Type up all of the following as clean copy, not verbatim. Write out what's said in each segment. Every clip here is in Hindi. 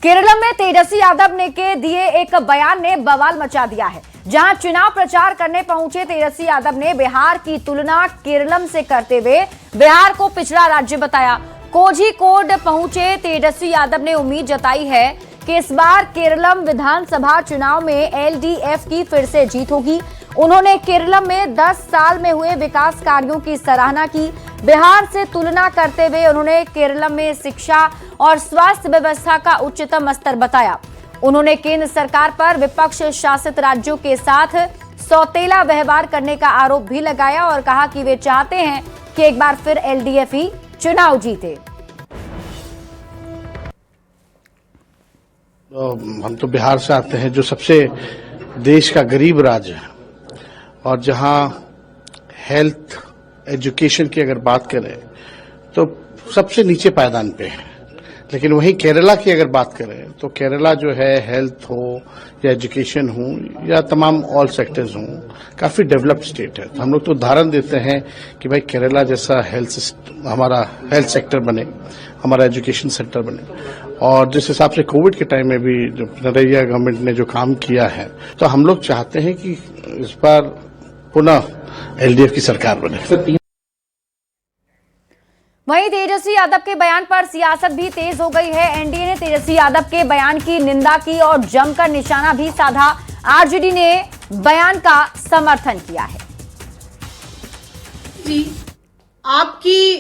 केरल में तेजस्वी यादव ने के दिए एक बयान ने बवाल मचा दिया है। जहां चुनाव प्रचार करने पहुंचे तेजस्वी यादव ने बिहार की तुलना केरल से करते हुए बिहार को पिछड़ा राज्य बताया। कोझिकोड पहुंचे तेजस्वी यादव ने उम्मीद जताई है कि इस बार केरल विधानसभा चुनाव में एलडीएफ की फिर से जीत होगी। उन्होंने केरल में 10 साल में हुए विकास कार्यों की सराहना की। बिहार से तुलना करते हुए उन्होंने केरल में शिक्षा और स्वास्थ्य व्यवस्था का उच्चतम स्तर बताया। उन्होंने केंद्र सरकार पर विपक्ष शासित राज्यों के साथ सौतेला व्यवहार करने का आरोप भी लगाया और कहा कि वे चाहते हैं कि एक बार फिर एलडीएफ ही चुनाव जीते। हम तो बिहार से आते हैं, जो सबसे देश का गरीब राज्य है और जहां हेल्थ एजुकेशन की अगर बात करें तो सबसे नीचे पायदान पे है। लेकिन वहीं केरला की अगर बात करें तो केरला जो है हेल्थ हो या एजुकेशन हो या तमाम ऑल सेक्टर्स हों, काफी डेवलप्ड स्टेट है। तो हम लोग तो उदाहरण देते हैं कि भाई केरला जैसा हमारा हेल्थ सेक्टर बने, हमारा एजुकेशन सेक्टर बने। और जिस हिसाब से कोविड के टाइम में भी जो नरेगा गवर्नमेंट ने जो काम किया है, तो हम लोग चाहते हैं कि इस बार पुनः एलडीएफ की सरकार बने। वहीं तेजस्वी यादव के बयान पर सियासत भी तेज हो गई है। एनडीए ने तेजस्वी यादव के बयान की निंदा की और जमकर निशाना भी साधा। आरजेडी ने बयान का समर्थन किया है। जी, आपकी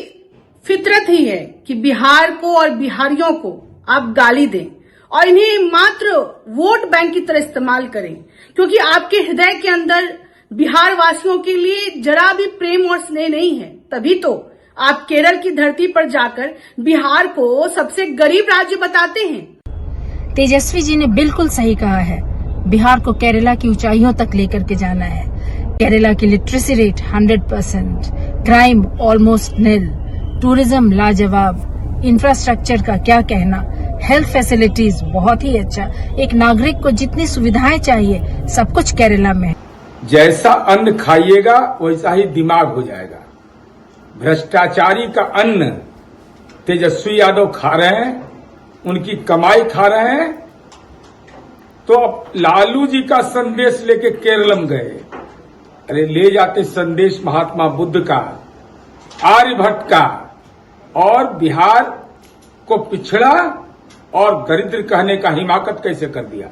फितरत ही है कि बिहार को और बिहारियों को आप गाली दें और इन्हें मात्र वोट बैंक की तरह इस्तेमाल करें, क्योंकि आपके हृदय के अंदर बिहार वासियों के लिए जरा भी प्रेम और स्नेह नहीं है। तभी तो आप केरल की धरती पर जाकर बिहार को सबसे गरीब राज्य बताते हैं। तेजस्वी जी ने बिल्कुल सही कहा है। बिहार को केरला की ऊंचाइयों तक लेकर के जाना है। केरला की लिटरेसी रेट 100%, क्राइम ऑलमोस्ट निल, टूरिज्म लाजवाब, इंफ्रास्ट्रक्चर का क्या कहना, हेल्थ फैसिलिटीज बहुत ही अच्छा। एक नागरिक को जितनी सुविधाएं चाहिए सब कुछ केरला में है। जैसा अन्न खाइएगा वैसा ही दिमाग हो जाएगा। भ्रष्टाचारी का अन्न तेजस्वी यादव खा रहे हैं, उनकी कमाई खा रहे हैं। तो अब लालू जी का संदेश लेके केरलम गए। अरे ले जाते संदेश महात्मा बुद्ध का, आर्यभट्ट का, और बिहार को पिछड़ा और दरिद्र कहने का हिमाकत कैसे कर दिया।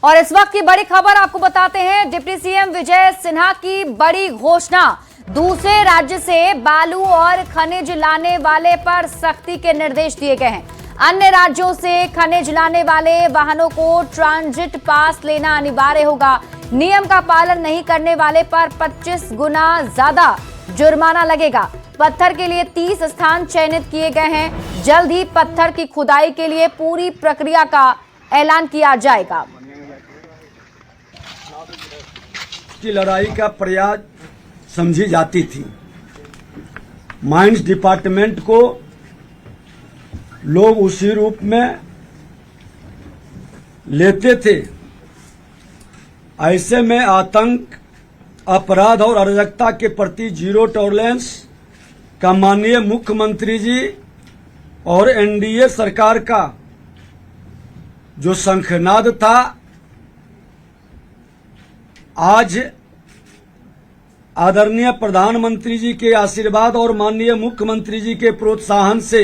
और इस वक्त की बड़ी खबर आपको बताते हैं। डिप्टी सीएम विजय सिन्हा की बड़ी घोषणा। दूसरे राज्य से बालू और खनिज लाने वाले पर सख्ती के निर्देश दिए गए हैं। अन्य राज्यों से खनिज लाने वाले वाहनों को ट्रांजिट पास लेना अनिवार्य होगा। नियम का पालन नहीं करने वाले पर 25 गुना ज्यादा जुर्माना लगेगा। पत्थर के लिए 30 स्थान चयनित किए गए हैं। जल्द ही पत्थर की खुदाई के लिए पूरी प्रक्रिया का ऐलान किया जाएगा। की लड़ाई का प्रयास समझी जाती थी। माइंस डिपार्टमेंट को लोग उसी रूप में लेते थे। ऐसे में आतंक, अपराध और अराजकता के प्रति जीरो टॉलरेंस का माननीय मुख्यमंत्री जी और एनडीए सरकार का जो शंखनाद था, आज आदरणीय प्रधानमंत्री जी के आशीर्वाद और माननीय मुख्यमंत्री जी के प्रोत्साहन से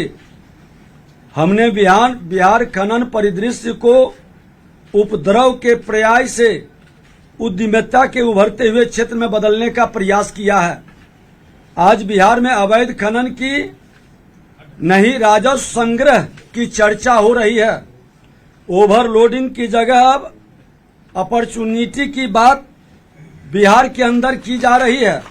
हमने बिहार खनन परिदृश्य को उपद्रव के प्रयास से उद्यमिता के उभरते हुए क्षेत्र में बदलने का प्रयास किया है। आज बिहार में अवैध खनन की नहीं, राजस्व संग्रह की चर्चा हो रही है। ओवरलोडिंग की जगह अब अपॉर्चुनिटी की बात बिहार के अंदर की जा रही है।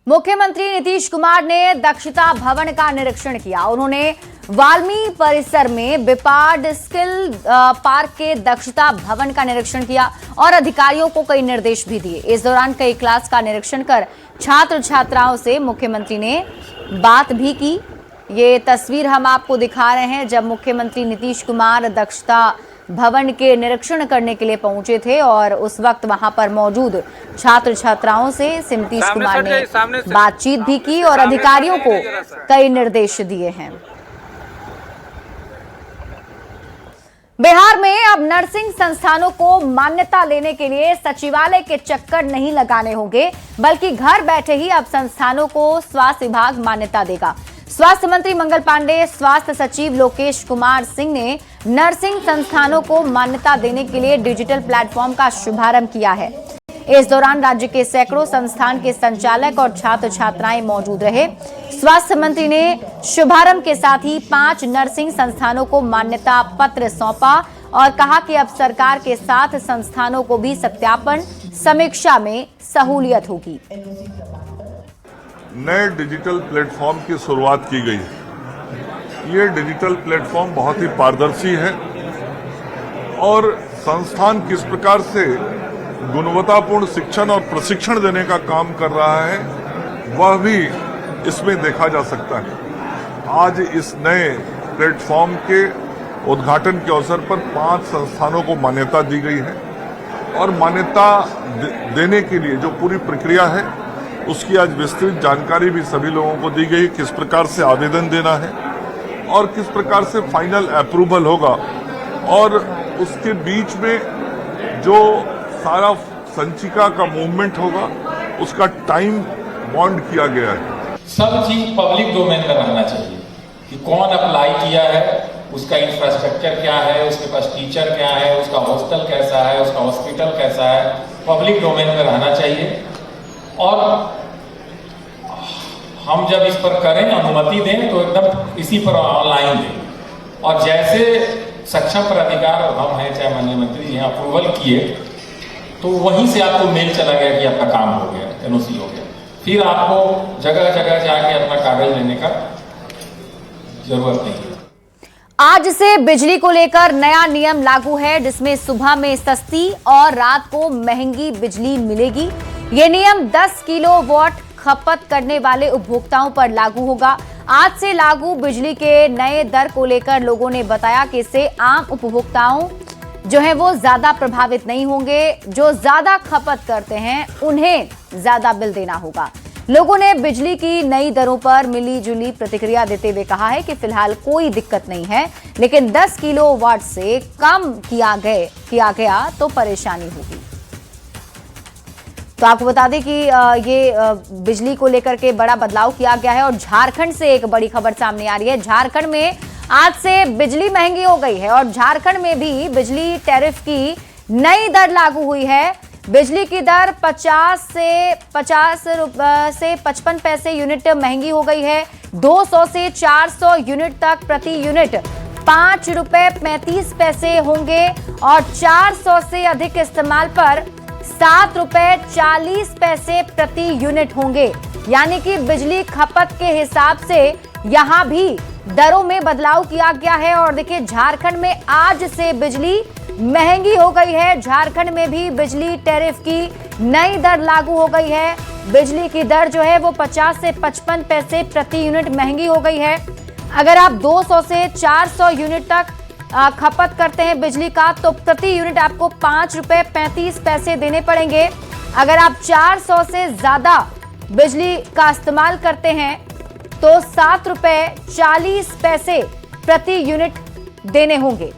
मुख्यमंत्री नीतीश कुमार ने दक्षता भवन का निरीक्षण किया। उन्होंने वाल्मीकि परिसर में बिपाड स्किल पार्क के दक्षता भवन का निरीक्षण किया और अधिकारियों को कई निर्देश भी दिए। इस दौरान कई क्लास का निरीक्षण कर छात्र छात्राओं से मुख्यमंत्री ने बात भी की। ये तस्वीर हम आपको दिखा रहे हैं जब मुख्यमंत्री नीतीश कुमार दक्षता भवन के निरीक्षण करने के लिए पहुंचे थे और उस वक्त वहां पर मौजूद छात्र छात्राओं से नीतीश कुमार ने बातचीत भी की और अधिकारियों को कई निर्देश दिए हैं। बिहार में अब नर्सिंग संस्थानों को मान्यता लेने के लिए सचिवालय के चक्कर नहीं लगाने होंगे, बल्कि घर बैठे ही अब संस्थानों को स्वास्थ्य विभाग मान्यता देगा। स्वास्थ्य मंत्री मंगल पांडे, स्वास्थ्य सचिव लोकेश कुमार सिंह ने नर्सिंग संस्थानों को मान्यता देने के लिए डिजिटल प्लेटफॉर्म का शुभारंभ किया है। इस दौरान राज्य के सैकड़ों संस्थान के संचालक और छात्र छात्राएं मौजूद रहे। स्वास्थ्य मंत्री ने शुभारंभ के साथ ही 5 नर्सिंग संस्थानों को मान्यता पत्र सौंपा और कहा कि अब सरकार के साथ संस्थानों को भी सत्यापन समीक्षा में सहूलियत होगी। नए डिजिटल प्लेटफॉर्म की शुरुआत की गई है। ये डिजिटल प्लेटफॉर्म बहुत ही पारदर्शी है और संस्थान किस प्रकार से गुणवत्तापूर्ण शिक्षण और प्रशिक्षण देने का काम कर रहा है वह भी इसमें देखा जा सकता है। आज इस नए प्लेटफॉर्म के उद्घाटन के अवसर पर 5 संस्थानों को मान्यता दी गई है और मान्यता देने के लिए जो पूरी प्रक्रिया है उसकी आज विस्तृत जानकारी भी सभी लोगों को दी गई, किस प्रकार से आवेदन देना है और किस प्रकार से फाइनल अप्रूवल होगा और उसके बीच में जो सारा संचिका का मूवमेंट होगा उसका टाइम बॉन्ड किया गया है। सब चीज पब्लिक डोमेन में रहना चाहिए कि कौन अप्लाई किया है, उसका इंफ्रास्ट्रक्चर क्या है, उसके पास टीचर क्या है, उसका हॉस्टल कैसा है, उसका हॉस्पिटल कैसा है, पब्लिक डोमेन में रहना चाहिए। और हम जब इस पर करें अनुमति दें तो एकदम इसी पर ऑनलाइन दें और जैसे सक्षम प्राधिकार हम हैं चाहे माननीय मंत्री जी अप्रूवल किए तो वहीं से आपको मेल चला गया कि आपका काम हो गया, एनओसी हो गया। फिर आपको जगह जगह जाके अपना कागज लेने का जरूरत नहीं है। आज से बिजली को लेकर नया नियम लागू है, जिसमें सुबह में सस्ती और रात को महंगी बिजली मिलेगी। ये नियम 10 किलोवाट खपत करने वाले उपभोक्ताओं पर लागू होगा। आज से लागू बिजली के नए दर को लेकर लोगों ने बताया कि इससे आम उपभोक्ताओं जो है वो ज्यादा प्रभावित नहीं होंगे। जो ज्यादा खपत करते हैं उन्हें ज्यादा बिल देना होगा। लोगों ने बिजली की नई दरों पर मिली जुली प्रतिक्रिया देते हुए कहा है कि फिलहाल कोई दिक्कत नहीं है, लेकिन 10 किलोवाट से कम किया गया तो परेशानी होगी। तो आपको बता दें कि ये बिजली को लेकर के बड़ा बदलाव किया गया है और झारखंड से एक बड़ी खबर सामने आ रही है। झारखंड में आज से बिजली महंगी हो गई है और झारखंड में भी बिजली टैरिफ की नई दर लागू हुई है। बिजली की दर 50 से 55 पैसे यूनिट महंगी हो गई है। 200 से 400 यूनिट तक प्रति यूनिट 5 रुपए 35 पैसे होंगे और 400 से अधिक इस्तेमाल पर 7 रुपए 40 पैसे प्रति यूनिट होंगे। यानी कि बिजली खपत के हिसाब से यहां भी दरों में बदलाव किया गया है। और देखिए झारखंड में आज से बिजली महंगी हो गई है। झारखंड में भी बिजली टैरिफ की नई दर लागू हो गई है। बिजली की दर जो है वो 50 से 55 पैसे प्रति यूनिट महंगी हो गई है। अगर आप 200 से 400 यूनिट तक खपत करते हैं बिजली का तो प्रति यूनिट आपको 5 रुपए 35 पैसे देने पड़ेंगे। अगर आप 400 से ज्यादा बिजली का इस्तेमाल करते हैं तो 7 रुपए 40 पैसे प्रति यूनिट देने होंगे।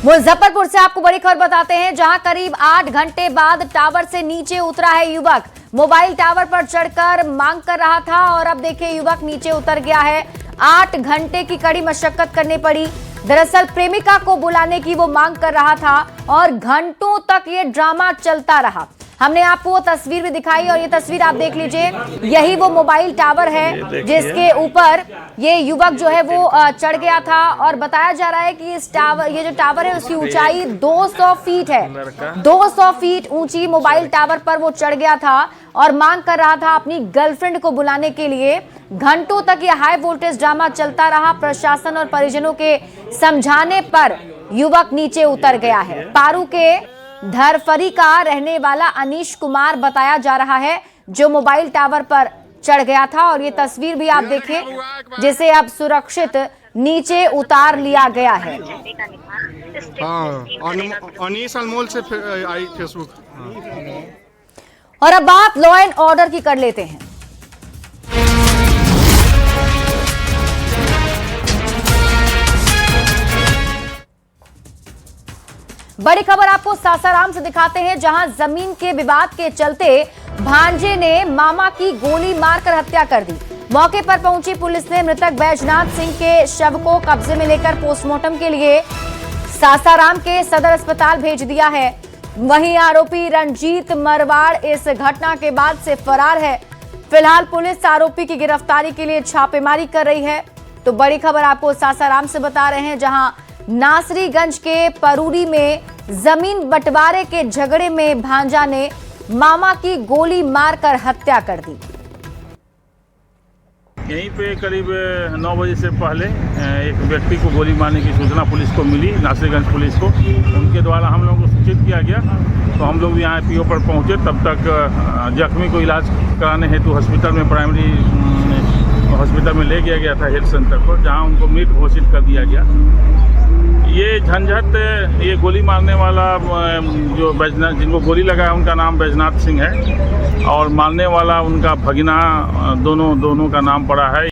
मुजफ्फरपुर से आपको बड़ी खबर बताते हैं, जहां करीब 8 घंटे बाद टावर से नीचे उतरा है युवक। मोबाइल टावर पर चढ़कर मांग कर रहा था और अब देखिए युवक नीचे उतर गया है। 8 घंटे की कड़ी मशक्कत करनी पड़ी। दरअसल प्रेमिका को बुलाने की वो मांग कर रहा था और घंटों तक ये ड्रामा चलता रहा। हमने आपको वो तस्वीर भी दिखाई और ये तस्वीर आप देख लीजिए। यही वो मोबाइल टावर है जिसके ऊपर ये युवक जो है वो चढ़ गया था और बताया जा रहा है कि इस टावर, ये जो टावर है उसकी ऊंचाई 200 फीट है। 200 फीट ऊंची मोबाइल टावर पर वो चढ़ गया था और मांग कर रहा था अपनी गर्लफ्रेंड को बुलाने के लिए। घंटों तक ये हाई वोल्टेज ड्रामा चलता रहा। प्रशासन और परिजनों के समझाने पर युवक नीचे उतर गया है। पारू के धरफरी का रहने वाला अनीश कुमार बताया जा रहा है जो मोबाइल टावर पर चढ़ गया था और ये तस्वीर भी आप देखिए जिसे अब सुरक्षित नीचे उतार लिया गया है। अनीश अनमोल से आई फेसबुक। और अब बात लॉ एंड ऑर्डर की कर लेते हैं। बड़ी खबर आपको सासाराम से दिखाते हैं, जहां जमीन के विवाद के चलते भांजे ने मामा की गोली मारकर हत्या कर दी। मौके पर पहुंची पुलिस ने मृतक बैजनाथ सिंह के शव को कब्जे में लेकर पोस्टमार्टम के लिए सासाराम के सदर अस्पताल भेज दिया है। वहीं आरोपी रंजीत मरवाड़ इस घटना के बाद से फरार है। फिलहाल पुलिस आरोपी की गिरफ्तारी के लिए छापेमारी कर रही है। तो बड़ी खबर आपको सासाराम से बता रहे हैं, जहां नासरीगंज के परूरी में जमीन बंटवारे के झगड़े में भांजा ने मामा की गोली मारकर हत्या कर दी। यहीं पे करीब 9 बजे से पहले एक व्यक्ति को गोली मारने की सूचना पुलिस को मिली, नासरीगंज पुलिस को। उनके द्वारा हम लोगों को सूचित किया गया, तो हम लोग भी यहाँ पीओ पर पहुँचे। तब तक जख्मी को इलाज कराने हेतु हॉस्पिटल में, प्राइमरी हॉस्पिटल में ले गया था, हेल्थ सेंटर पर, जहाँ उनको मृत घोषित कर दिया गया। ये झंझट, ये गोली मारने वाला जो बैजनाथ, जिनको गोली लगा है, उनका नाम बैजनाथ सिंह है, और मारने वाला उनका भगीना, दोनों का नाम पड़ा है।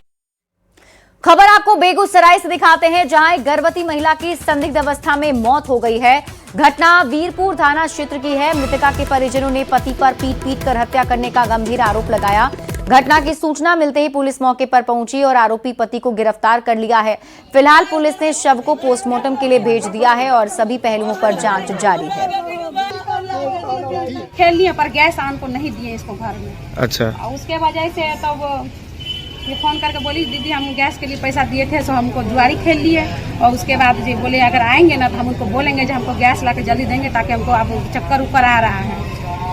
खबर आपको बेगूसराय से दिखाते हैं, जहां एक गर्भवती महिला की संदिग्ध अवस्था में मौत हो गई है। घटना वीरपुर थाना क्षेत्र की है। मृतका के परिजनों ने पति पर पीट कर हत्या करने का गंभीर आरोप लगाया। घटना की सूचना मिलते ही पुलिस मौके पर पहुंची और आरोपी पति को गिरफ्तार कर लिया है। फिलहाल पुलिस ने शव को पोस्टमार्टम के लिए भेज दिया है और सभी पहलुओं पर जांच जारी है। खेल लिए पर गैस आन को नहीं दिए इसको घर में। अच्छा। उसके वजह से तब ये फोन करके बोली, दीदी हम गैस के लिए पैसा दिए थे, सो हमको जुआरी खेल लिए। और उसके बाद जी बोले अगर आएंगे ना तो हम उनको बोलेंगे जो हमको गैस ला के जल्दी देंगे, ताकि हमको अब चक्कर ऊपर आ रहा है।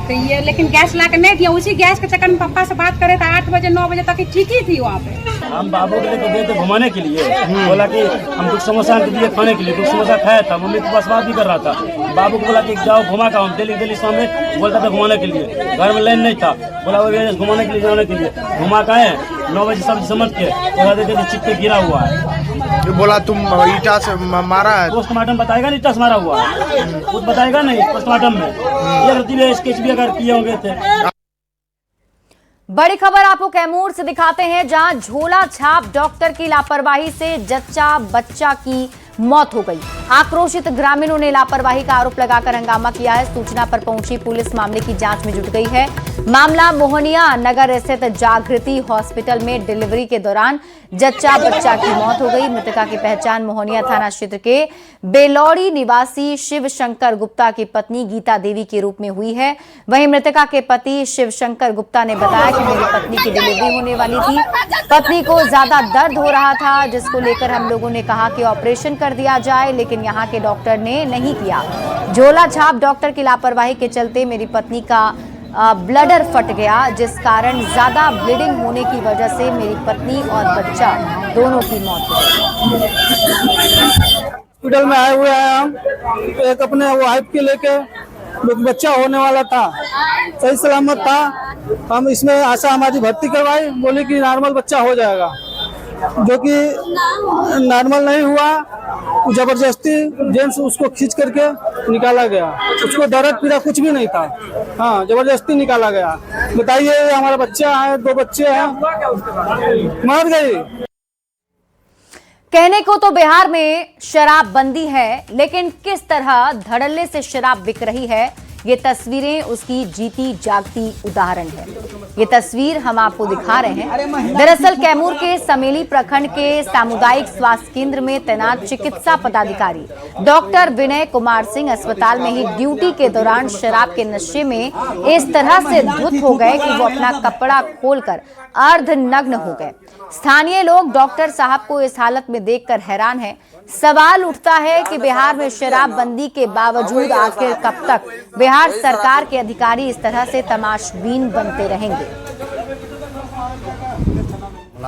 तो ये लेकिन गैस ला के नहीं दिया। उसी गैस के चक्कर में पापा से बात करे था 8 बजे 9 बजे तक ठीक ही थी वहाँ पे। हम बाबू के लेके गए थे घुमाने के लिए, बोला कि हम कुछ समोसा दिए खाने के लिए, कुछ समोसा खाया था। मम्मी के पास बात भी कर रहा था। बाबू को बोला कि जाओ घुमा का, हम दिल्ली सामने बोलता था घुमाने के लिए। घर में लाइन नहीं था, बोला वो घुमाने के लिए जाने के लिए घुमा का है। 9 बजे सब समझ के बोला देखे चित्ते गिरा हुआ है। बोला तुम ईटा से मारा है। पोस्टमार्टम बताएगा नहीं, ईटा से मारा हुआ है, कुछ बताएगा नहीं पोस्टमार्टम में। ये स्केच भी अगर किए होंगे थे। बड़ी खबर आपको कैमूर से दिखाते हैं, जहां झोला छाप डॉक्टर की लापरवाही से जच्चा बच्चा की मौत हो गई। आक्रोशित ग्रामीणों ने लापरवाही का आरोप लगाकर हंगामा किया है। सूचना पर पहुंची पुलिस मामले की जांच में जुट गई है। मामला मोहनिया नगर स्थित जागृति हॉस्पिटल में डिलीवरी के दौरान जच्चा बच्चा की मौत हो गई। मृतका की पहचान मोहनिया थाना क्षेत्र के बेलौड़ी निवासी शिव शंकर गुप्ता की पत्नी गीता देवी के रूप में हुई है। वहीं मृतका के पति शिव शंकर गुप्ता ने बताया कि मेरी पत्नी की डिलीवरी होने वाली थी। पत्नी को ज्यादा दर्द हो रहा था, जिसको लेकर हम लोगों ने कहा कि ऑपरेशन कर दिया जाए, लेकिन यहाँ के डॉक्टर ने नहीं किया। झोला छाप डॉक्टर की लापरवाही के चलते मेरी पत्नी का ब्लडर फट गया, जिस कारण ज्यादा ब्लीडिंग होने की वजह से मेरी पत्नी और बच्चा दोनों की मौत हो गई। हॉस्पिटल में आए हुए हैं हम, एक अपने वाइफ के लेके, बच्चा होने वाला था, सही सलामत था। हम इसमें आशा हमारी भर्ती करवाई, बोले कि नॉर्मल बच्चा हो जाएगा, जो कि नॉर्मल नहीं हुआ। जबरदस्ती जेंट्स उसको खींच करके निकाला गया। उसको दर्द पीड़ा कुछ भी नहीं था, हाँ जबरदस्ती निकाला गया। बताइए हमारा बच्चा है, 2 बच्चे हैं, मर गई। कहने को तो बिहार में शराब बंदी है, लेकिन किस तरह धड़ल्ले से शराब बिक रही है, ये तस्वीरें उसकी जीती जागती उदाहरण है। ये तस्वीर हम आपको दिखा रहे हैं। दरअसल कैमूर के समेली प्रखंड के सामुदायिक स्वास्थ्य केंद्र में तैनात चिकित्सा पदाधिकारी डॉक्टर विनय कुमार सिंह अस्पताल में ही ड्यूटी के दौरान शराब के नशे में इस तरह से धुत हो गए कि वो अपना कपड़ा खोलकर अर्धनग्न हो गए। स्थानीय लोग डॉक्टर साहब को इस हालत में देखकर हैरान हैं। सवाल उठता है कि बिहार में शराबबंदी के बावजूद आखिर कब तक बिहार सरकार के अधिकारी इस तरह से तमाशबीन बनते रहेंगे।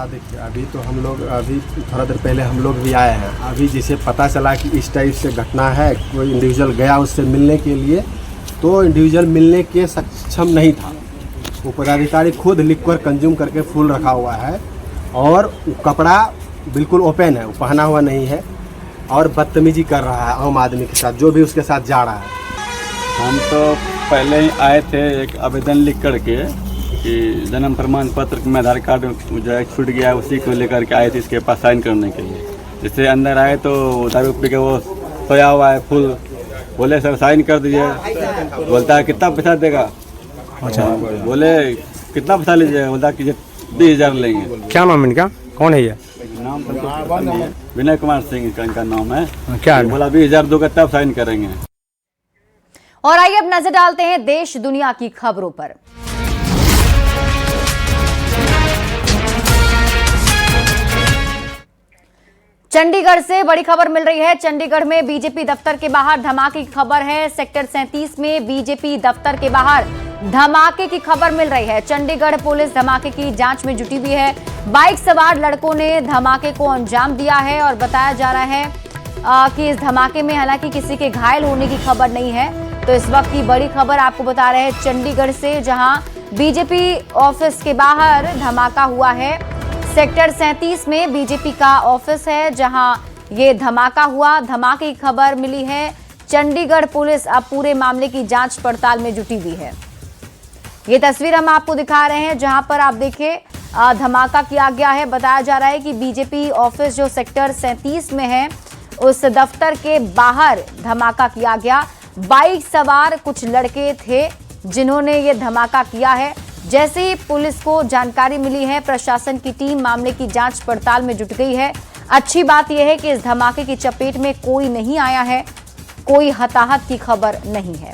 देखिए अभी तो हम लोग अभी थोड़ा देर पहले हम लोग भी आए हैं। अभी जैसे पता चला कि इस टाइप से घटना है, कोई इंडिविजुअल गया उससे मिलने के लिए, तो इंडिविजुअल मिलने के सक्षम नहीं था। वो पदाधिकारी खुद लिखकर कंज्यूम करके फुल रखा हुआ है और कपड़ा बिल्कुल ओपन है, वो पहना हुआ नहीं है और बदतमीजी कर रहा है आम आदमी के साथ, जो भी उसके साथ जा रहा है। हम तो पहले ही आए थे एक आवेदन लिख करके कि जन्म प्रमाण पत्र में आधार कार्ड जो है छूट गया, उसी को लेकर के आए थे इसके पास साइन करने के लिए। जैसे अंदर आए तो दारू पी के वो सोया हुआ है फुल, बोले सर साइन कर दीजिए, बोलता है कितना पैसा देगा। अच्छा, बोले कितना पैसा लीजिएगा, बोलता कि 20,000 लेंगे। क्या नाम इनका, कौन है ये? नाम विनय कुमार सिंह इनका नाम है। क्या बोला 20,000 दोगे तब साइन करेंगे। और आइए अब नजर डालते हैं देश दुनिया की खबरों पर। चंडीगढ़ से बड़ी खबर मिल रही है। चंडीगढ़ में बीजेपी दफ्तर के बाहर धमाके की खबर है। सेक्टर 37 में बीजेपी दफ्तर के बाहर धमाके की खबर मिल रही है। चंडीगढ़ पुलिस धमाके की जांच में जुटी हुई है। बाइक सवार लड़कों ने धमाके को अंजाम दिया है और बताया जा रहा है कि इस धमाके में हालांकि किसी के घायल होने की खबर नहीं है। तो इस वक्त की बड़ी खबर आपको बता रहे हैं चंडीगढ़ से, जहां बीजेपी ऑफिस के बाहर धमाका हुआ है। सेक्टर 37 में बीजेपी का ऑफिस है जहां ये धमाका हुआ। धमाके की खबर मिली है। चंडीगढ़ पुलिस अब पूरे मामले की जांच पड़ताल में जुटी हुई है। ये तस्वीर हम आपको दिखा रहे हैं जहां पर आप देखिए धमाका किया गया है। बताया जा रहा है कि बीजेपी ऑफिस जो सेक्टर 37 में है उस दफ्तर के बाहर धमाका किया गया। बाइक सवार कुछ लड़के थे जिन्होंने ये धमाका किया है। जैसे ही पुलिस को जानकारी मिली है, प्रशासन की टीम मामले की जांच पड़ताल में जुट गई है। अच्छी बात यह है कि इस धमाके की चपेट में कोई नहीं आया है, कोई हताहत की खबर नहीं है।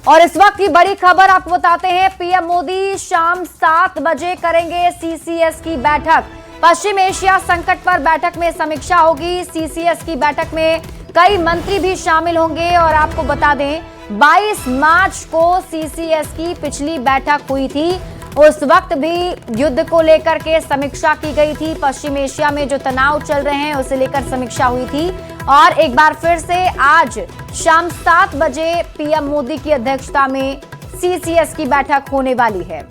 और इस वक्त की बड़ी खबर आपको बताते हैं, पीएम मोदी शाम 7 बजे करेंगे सीसीएस की बैठक। पश्चिम एशिया संकट पर बैठक में समीक्षा होगी। सीसीएस की बैठक में कई मंत्री भी शामिल होंगे। और आपको बता दें 22 मार्च को सीसीएस की पिछली बैठक हुई थी। उस वक्त भी युद्ध को लेकर के समीक्षा की गई थी। पश्चिम एशिया में जो तनाव चल रहे हैं उसे लेकर समीक्षा हुई थी। और एक बार फिर से आज शाम 7 बजे पीएम मोदी की अध्यक्षता में सीसीएस की बैठक होने वाली है।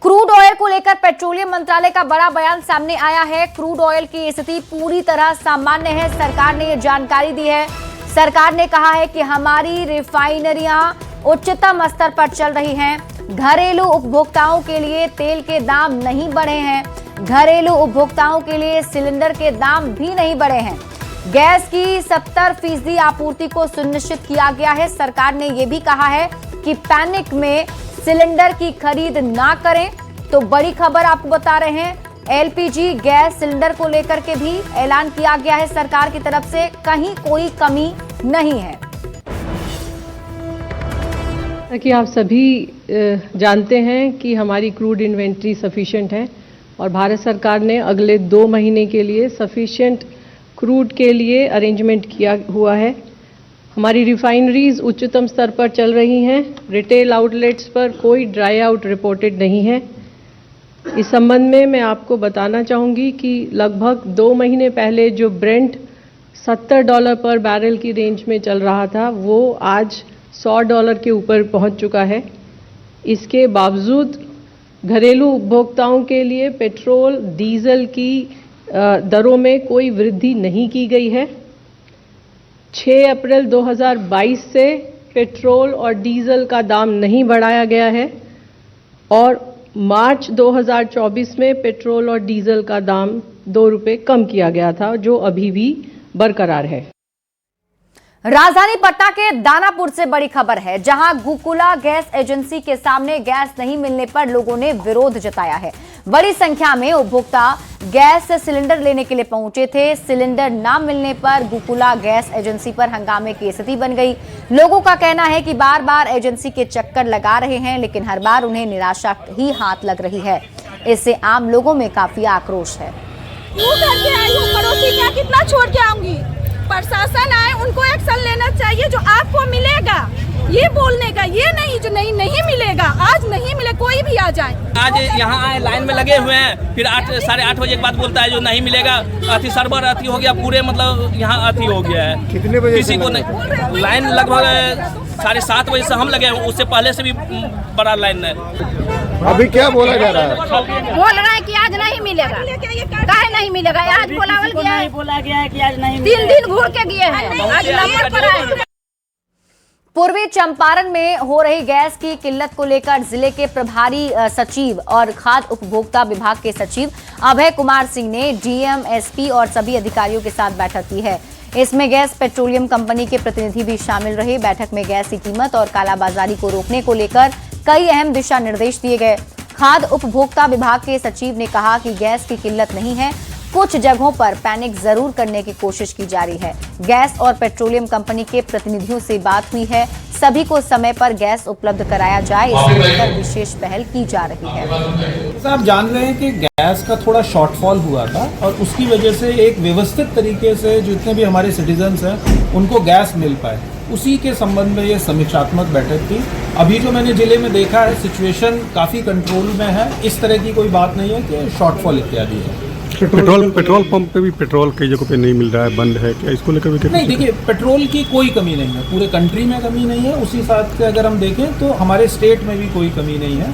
क्रूड ऑयल को लेकर पेट्रोलियम मंत्रालय का बड़ा बयान सामने आया है। क्रूड ऑयल की स्थिति पूरी तरह सामान्य है। सरकार ने यह जानकारी दी है। सरकार ने कहा है कि हमारी रिफाइनरियां उच्चतम स्तर पर चल रही हैं। घरेलू उपभोक्ताओं के लिए तेल के दाम नहीं बढ़े हैं। घरेलू उपभोक्ताओं के लिए सिलेंडर के दाम भी नहीं बढ़े हैं। गैस की 70% आपूर्ति को सुनिश्चित किया गया है। सरकार ने यह भी कहा है कि पैनिक में सिलेंडर की खरीद ना करें। तो बड़ी खबर आपको बता रहे हैं, एलपीजी गैस सिलेंडर को लेकर के भी ऐलान किया गया है सरकार की तरफ से, कहीं कोई कमी नहीं है। कि आप सभी जानते हैं कि हमारी क्रूड इन्वेंट्री सफिशिएंट है और भारत सरकार ने अगले 2 महीने के लिए सफिशिएंट क्रूड के लिए अरेंजमेंट किया हुआ है। हमारी रिफाइनरीज उच्चतम स्तर पर चल रही हैं। रिटेल आउटलेट्स पर कोई ड्राई आउट रिपोर्टेड नहीं है। इस संबंध में मैं आपको बताना चाहूँगी कि लगभग 2 महीने पहले जो ब्रेंट $70 पर बैरल की रेंज में चल रहा था वो आज $100 के ऊपर पहुंच चुका है। इसके बावजूद घरेलू उपभोक्ताओं के लिए पेट्रोल डीजल की दरों में कोई वृद्धि नहीं की गई है। 6 अप्रैल 2022 से पेट्रोल और डीजल का दाम नहीं बढ़ाया गया है और मार्च 2024 में पेट्रोल और डीजल का दाम 2 रुपये कम किया गया था, जो अभी भी बरकरार है। राजधानी पटना के दानापुर से बड़ी खबर है, जहां गोकुला गैस एजेंसी के सामने गैस नहीं मिलने पर लोगों ने विरोध जताया है। बड़ी संख्या में उपभोक्ता गैस सिलेंडर लेने के लिए पहुंचे थे। सिलेंडर न मिलने पर गोकुला गैस एजेंसी पर हंगामे की स्थिति बन गई। लोगों का कहना है कि बार बार एजेंसी के चक्कर लगा रहे हैं, लेकिन हर बार उन्हें निराशा ही हाथ लग रही है। इससे आम लोगों में काफी आक्रोश है। कितना छोड़ के आऊंगी? प्रशासन आए, उनको एक्शन लेना चाहिए। जो आपको मिलेगा ये बोलने का, ये नहीं जो नहीं मिलेगा। आज नहीं मिले, कोई भी आ जाए। आज यहाँ आए, लाइन में लगे हुए हैं, फिर 8-8:30 बजे के बाद बोलता है जो नहीं मिलेगा। अति सर्वर अति हो गया, पूरे मतलब यहाँ अति हो गया है। कितने बजे किसी को नहीं, लाइन लगभग 7:30 बजे से हम लगे हैं, उससे पहले से भी बड़ा लाइन है। अभी क्या बोला जा रहा है? बोल रहा है कि आज नहीं मिलेगा। काहे नहीं मिलेगा? आज बोला गया है कि आज नहीं। 3 दिन घूर के गए हैं, आज नंबर पर आए। पूर्वी चंपारण में हो रही गैस की किल्लत को लेकर जिले के प्रभारी सचिव और खाद्य उपभोक्ता विभाग के सचिव अभय कुमार सिंह ने डीएम, एसपी और सभी अधिकारियों के साथ बैठक की है। इसमें गैस पेट्रोलियम कंपनी के प्रतिनिधि भी शामिल रहे। बैठक में गैस की कीमत और कालाबाजारी को रोकने को लेकर कई अहम दिशा निर्देश दिए गए। खाद्य उपभोक्ता विभाग के सचिव ने कहा कि गैस की किल्लत नहीं है, कुछ जगहों पर पैनिक जरूर करने की कोशिश की जा रही है। गैस और पेट्रोलियम कंपनी के प्रतिनिधियों से बात हुई है, सभी को समय पर गैस उपलब्ध कराया जाए, इसको लेकर विशेष पहल की जा रही है। आप जान रहे हैं कि गैस का थोड़ा शॉर्टफॉल हुआ था और उसकी वजह से एक व्यवस्थित तरीके से जितने भी हमारे सिटीजन्स हैं उनको गैस मिल पाए, उसी के संबंध में ये समीक्षात्मक बैठक थी। अभी जो मैंने जिले में देखा है, सिचुएशन काफ़ी कंट्रोल में है, इस तरह की कोई बात नहीं है कि शॉर्टफॉल इत्यादि है। पेट्रोल पंप पे भी पेट्रोल कई जगहों पे नहीं मिल रहा है, बंद है क्या? इसको लेकर भी नहीं, देखिए पेट्रोल की कोई कमी नहीं है, पूरे कंट्री में कमी नहीं है। उसी हिसाब से अगर हम देखें तो हमारे स्टेट में भी कोई कमी नहीं है।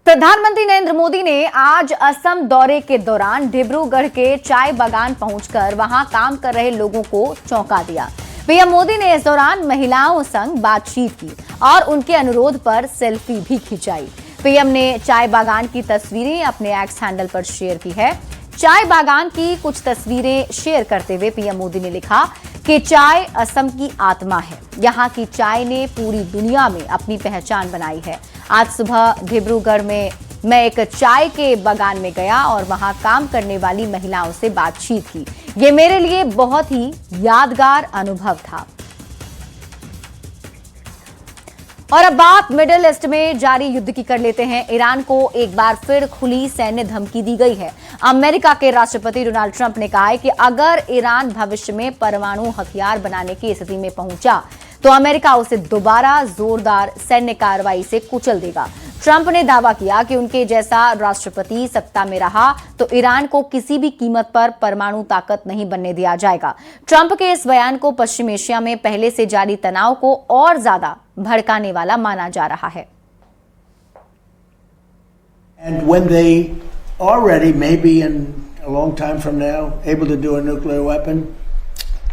प्रधानमंत्री नरेंद्र मोदी ने आज असम दौरे के दौरान डिब्रूगढ़ के चाय बागान पहुंचकर वहां काम कर रहे लोगों को चौंका दिया। पीएम मोदी ने इस दौरान महिलाओं संग बातचीत की और उनके अनुरोध पर सेल्फी भी खिंचाई। पीएम ने चाय बागान की तस्वीरें अपने एक्स हैंडल पर शेयर की है। चाय बागान की कुछ तस्वीरें शेयर करते हुए पीएम मोदी ने लिखा कि चाय असम की आत्मा है, यहाँ की चाय ने पूरी दुनिया में अपनी पहचान बनाई है। आज सुबह डिब्रूगढ़ में मैं एक चाय के बागान में गया और वहां काम करने वाली महिलाओं से बातचीत की। ये मेरे लिए बहुत ही यादगार अनुभव था। और अब बात मिडिल ईस्ट में जारी युद्ध की कर लेते हैं। ईरान को एक बार फिर खुली सैन्य धमकी दी गई है। अमेरिका के राष्ट्रपति डोनाल्ड ट्रंप ने कहा है कि अगर ईरान भविष्य में परमाणु हथियार बनाने की स्थिति में पहुंचा तो अमेरिका उसे दोबारा जोरदार सैन्य कार्रवाई से कुचल देगा। ट्रंप ने दावा किया कि उनके जैसा राष्ट्रपति सत्ता में रहा तो ईरान को किसी भी कीमत पर परमाणु ताकत नहीं बनने दिया जाएगा। ट्रंप के इस बयान को पश्चिम एशिया में पहले से जारी तनाव को और ज्यादा भड़काने वाला माना जा रहा है। And when they are ready, maybe in a long time from now, able to do a nuclear weapon,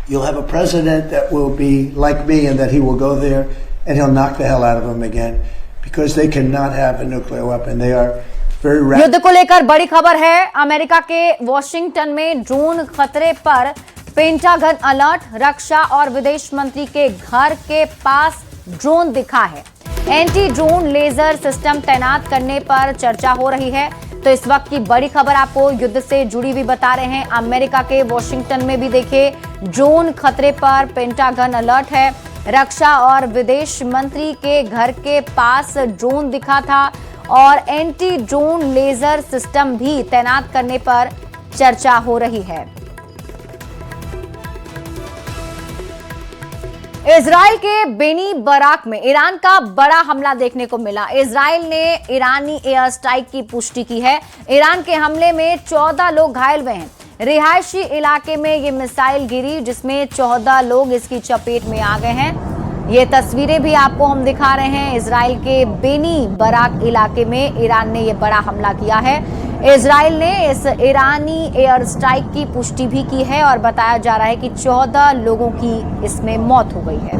you'll have a president that will be like me and that he will go there and he'll knock the hell out of them again because they cannot have a nuclear weapon. They are very rapid. युद्ध को लेकर बड़ी खबर है। अमेरिका के वॉशिंगटन में ड्रोन खतरे पर पेंटागन अलर्ट। रक्षा और विदेश मंत्री के घर के पास ड्रोन दिखा है। एंटी ड्रोन लेजर सिस्टम तैनात करने पर चर्चा हो रही है। तो इस वक्त की बड़ी खबर आपको युद्ध से जुड़ी हुई बता रहे हैं। अमेरिका के वॉशिंगटन में भी देखिए ड्रोन खतरे पर पेंटागन अलर्ट है। रक्षा और विदेश मंत्री के घर के पास ड्रोन दिखा था और एंटी ड्रोन लेजर सिस्टम भी तैनात करने पर चर्चा हो रही है। इजराइल के बेनी बराक में ईरान का बड़ा हमला देखने को मिला। इजराइल ने ईरानी एयर स्ट्राइक की पुष्टि की है। ईरान के हमले में 14 लोग घायल हुए हैं। रिहायशी इलाके में ये मिसाइल गिरी जिसमें 14 लोग इसकी चपेट में आ गए हैं। ये तस्वीरें भी आपको हम दिखा रहे हैं। इजराइल के बेनी बराक इलाके में ईरान ने ये बड़ा हमला किया है। इजराइल ने इस ईरानी एयर स्ट्राइक की पुष्टि भी की है और बताया जा रहा है कि 14 लोगों की इसमें मौत हो गई है।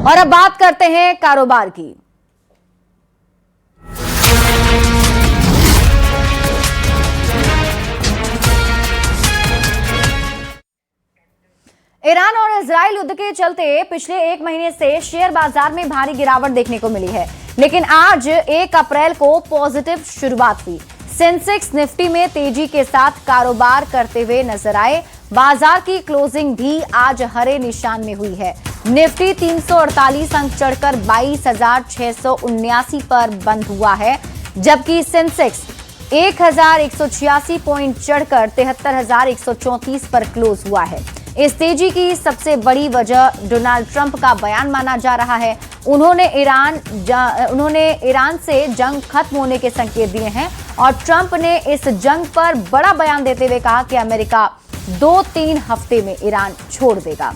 और अब बात करते हैं कारोबार की। ईरान और इजराइल युद्ध के चलते पिछले एक महीने से शेयर बाजार में भारी गिरावट देखने को मिली है, लेकिन आज 1 अप्रैल को पॉजिटिव शुरुआत हुई। सेंसेक्स निफ्टी में तेजी के साथ कारोबार करते हुए नजर आए। बाजार की क्लोजिंग भी आज हरे निशान में हुई है। निफ्टी 348 अंक चढ़कर 22,679 पर बंद हुआ है, जबकि सेंसेक्स 1,186 पॉइंट चढ़कर 73,134 पर क्लोज हुआ है। इस तेजी की सबसे बड़ी वजह डोनाल्ड ट्रंप का बयान माना जा रहा है। उन्होंने ईरान से जंग खत्म होने के संकेत दिए हैं और ट्रंप ने इस जंग पर बड़ा बयान देते हुए कहा कि अमेरिका 2-3 हफ्ते में ईरान छोड़ देगा।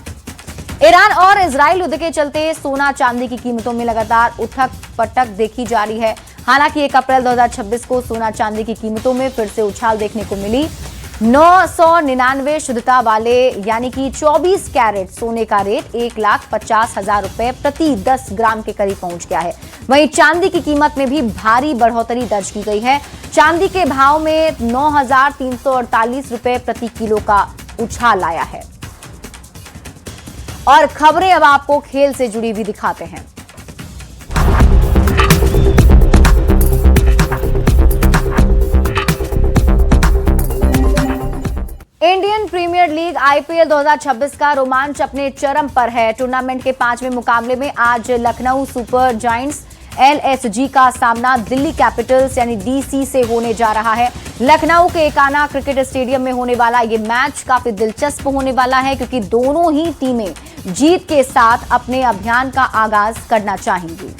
ईरान और इजराइल युद्ध के चलते सोना चांदी की कीमतों में लगातार उठक पटक देखी जा रही है। हालांकि 1 अप्रैल 2026 को सोना चांदी की कीमतों में फिर से उछाल देखने को मिली। 999 शुद्धता वाले यानी कि 24 कैरेट सोने का रेट 1,50,000 रुपए प्रति 10 ग्राम के करीब पहुंच गया है। वहीं चांदी की कीमत में भी भारी बढ़ोतरी दर्ज की गई है। चांदी के भाव में 9,348 रुपए प्रति किलो का उछाल आया है। और खबरें अब आपको खेल से जुड़ी हुई दिखाते हैं। इंडियन प्रीमियर लीग आईपीएल 2026 का रोमांच अपने चरम पर है। टूर्नामेंट के 5वें मुकाबले में आज लखनऊ सुपर जायंट्स एलएसजी का सामना दिल्ली कैपिटल्स यानी डीसी से होने जा रहा है। लखनऊ के एकाना क्रिकेट स्टेडियम में होने वाला ये मैच काफी दिलचस्प होने वाला है, क्योंकि दोनों ही टीमें जीत के साथ अपने अभियान का आगाज करना चाहेंगी।